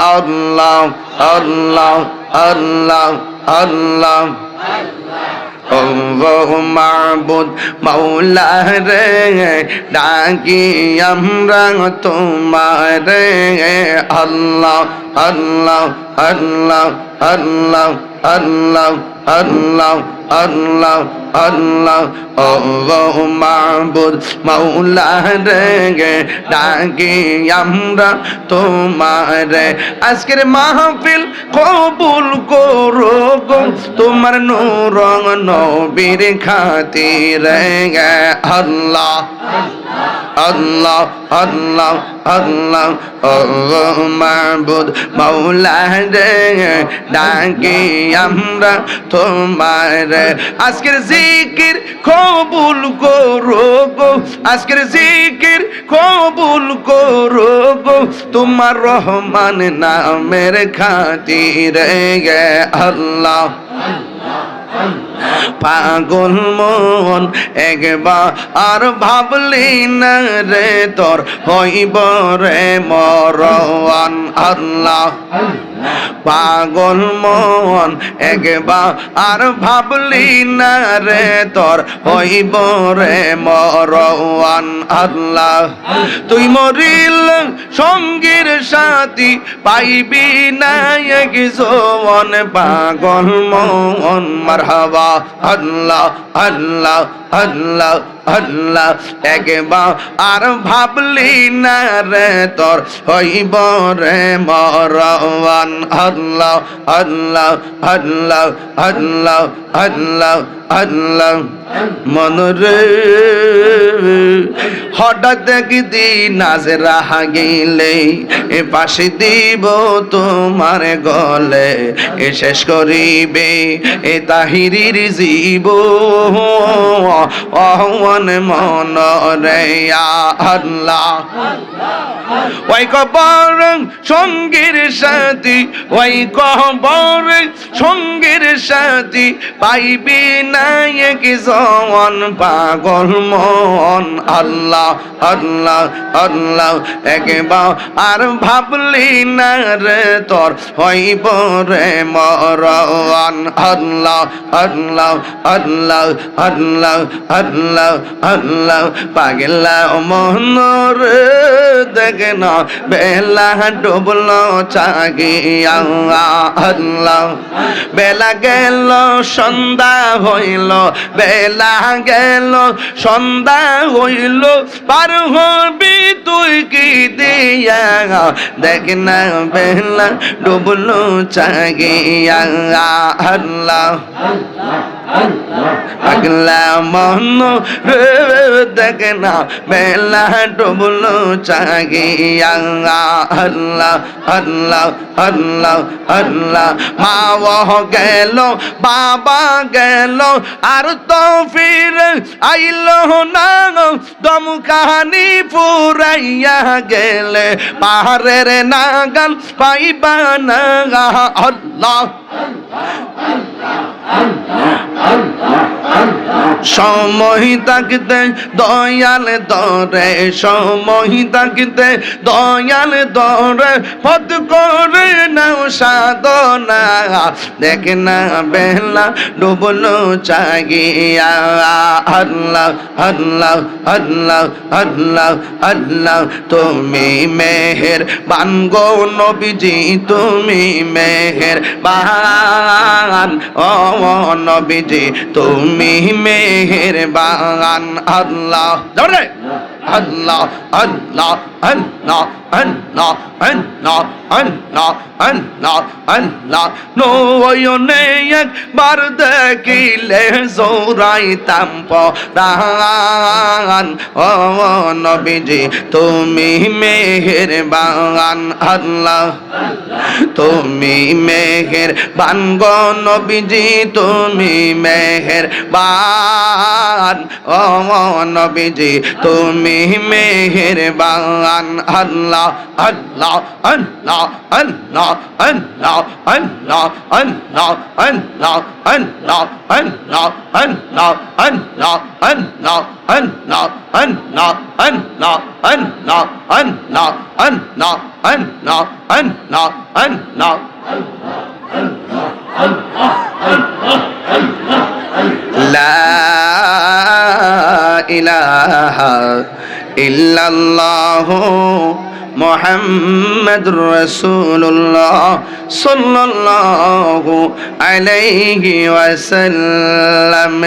আল্লাহ আল্লাহ আল্লাহ আল্লাহ ও মাবুদ মাওলা রে ডাকি আমরা তোমারে আল্লাহ আল্লাহ আল্লাহ আল্লাহ আল্লাহ আল্লাহ আল্লাহ আল্লাহ ও মাবুদ মাওলা রে ডাকি আমরা তোমারে আজকের মাহফিল কবুল করো গো তোমার নূর নবীর খাতিরে আল্লাহ আল্লাহ আল্লাহ আল্লাহ ও মাবুদ মাওলা রে ডাকি আমরা তোমারে আজকের জিকির কবুল করো গো আজকের জিকির কবুল করো গো তোমার রহমান নামের খাতিরে আল্লাহ পাগল মন একবার আর ভাবলি না রে তোর হইব রে মরণ আল্লাহ পাগল মন একবার আর ভাবলি না রে তোর হইব রে মরণ আল্লাহ তুই মরিল সঙ্গীর সাথী পাইবি না এক জোয়ান পাগল মন মারহাবা আল্লাহ আল্লাহ আল্লাহ আল্লাহ একবার আর ভাবলি না রে তোর হইব রে মরণ আল্লাহ আল্লাহ আল্লাহ আল্লাহ আল্লাহ আল্লাহ মনরে হঠাৎ একদিন নাজরা গেলে এ পাশে দিব তোমার গলে এ শেষ করিবে এ তাহিরির জীব অহন মন রে আল্লাহ ওই কবর সঙ্গীর সাথী ওই কবর সঙ্গীর সাথী পাইবি না এক জন পাগল মন আল্লাহ আল্লাহ আল্লাহ একবার আর ভাবলি না রে তোর হইব রে মরণ আল্লাহ আল্লাহ আল্লাহ আল্লাহ আল্লাহ আল্লাহ পাগলা মন রে দেখে না বেলা ডুবল চাগিয়া আল্লাহ বেলা গেল সন্ধ্যা হইল বেলা গেল সন্ধ্যা হইল পার হবি তুই কি দিয়া দেখ না বেলা ডুবল চাগিয়া আল্লাহ পাগলা মন রে দেখ না বেলা ডুবল চাগিয়া আল্লাহ আল্লাহ আল্লাহ আল্লাহ মা গেল বাবা গেল আর তো ফির আইল না দম কাহানি ফুরাইয়া গেলে পাহাড়ের নাগাল পাইবা না আল্লাহ সময় থাকতে দয়াল দরে সময় থাকতে দয়াল দরে পদ করে নাও সাধনা দেখ না বেলা ডুবল চাগিয়া আল্লাহ আল্লাহ আল্লাহ আল্লাহ আল্লাহ তুমি মেহের বানগো নবীজি তুমি মেহের বান ও নবীজি তুমি মেহেরবান আল্লাহ ধরে আল্লাহ আল্লাহ আল্লাহ আল্লাহ আল্লাহ আল্লাহ আল্লাহ আল্লাহ নয়নে একবার দেখিলে জোরাইতাম পরাণ ও নবীজি তুমি মেহেরবান আল্লাহ তুমি মেহেরবান গো নবীজি তুমি মেহেরবান ও নবীজি তুমি মেহেরবান আল্লাহ আল্লাহ আল্লাহ আল্লাহ আল্লাহ আল্লাহ আল্লাহ আল্লাহ আল্লাহ আল্লাহ আল্লাহ আল্লাহ আল্লাহ আল্লাহ আল্লাহ আল্লাহ আল্লাহ আল্লাহ আল্লাহ আল্লাহ আল্লাহ আল্লাহ লা ইলাহা ইল্লাল্লাহু মুহাম্মাদুর রাসূলুল্লাহ সাল্লাল্লাহু আলাইহি ওয়াসাল্লাম।